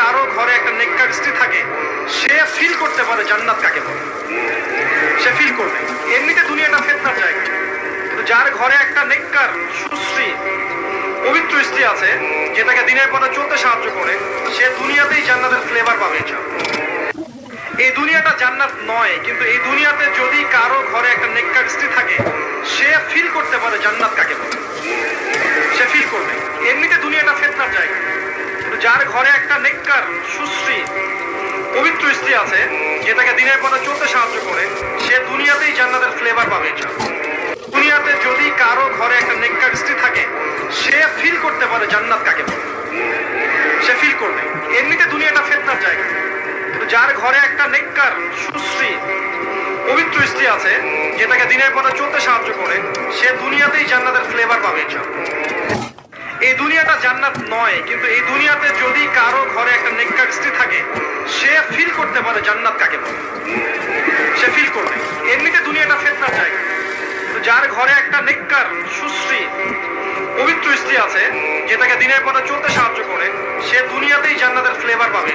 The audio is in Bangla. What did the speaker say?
কারো ঘরে একটা নেককার স্ত্রী থাকে, সে ফিল করতে পারে জান্নাত কাকে বলে। সে ফিল করবে। এমনিতে দুনিয়াটা ফিতনার জায়গা, কিন্তু যার ঘরে একটা নেককার সুশ্রী পবিত্র স্ত্রী আছে, যেটাকে দিনের পথে চলতে সাহায্য করে, সে দুনিয়াতেই জান্নাতের ফ্লেভার পাবে। এই দুনিয়াটা জান্নাত নয়, কিন্তু এই দুনিয়াতে যদি কারো ঘরে একটা নেককার স্ত্রী থাকে, সে ফিল করতে পারে জান্নাত কাকে বলে। সে ফিল করবে। এমনিতে দুনিয়াটা ফিতনার জায়গা, কিন্তু যার ঘরে একটা নেককার সুশ্রী পবিত্র স্ত্রী আছে, যেটাকে দিনের পথে চলতে সাহায্য করে, সে দুনিয়াতেই জান্নাতের ফ্লেভার পাবে। দুনিয়াতে যদি কারো ঘরে একটা নেককার স্ত্রী থাকে, সে ফিল করতে পারে জান্নাত কাকে বলে। সে ফিল করবে। এমনিতে দুনিয়াটা ফিতনার জায়গা, কিন্তু যার ঘরে একটা নেককার সুশ্রী পবিত্র স্ত্রী আছে, যেটাকে দিনের পথে চলতে সাহায্য করে, সে দুনিয়াতেই জান্নাতের ফ্লেভার পাবে। এই দুনিয়াটা জান্নাত নয়, কিন্তু এই দুনিয়াতে যদি কারো ঘরে একটা নেককার স্ত্রী থাকে, সে ফিল করতে পারে জান্নাত কাকে বলে। সে ফিল করবে। এমনিতে দুনিয়াটা ফিতনার জায়গা, কিন্তু যার ঘরে একটা নেককার সুশ্রী পবিত্র স্ত্রী আছে, যেটাকে দিনের পথে চলতে সাহায্য করে, সে দুনিয়াতেই জান্নাতের ফ্লেভার পাবে।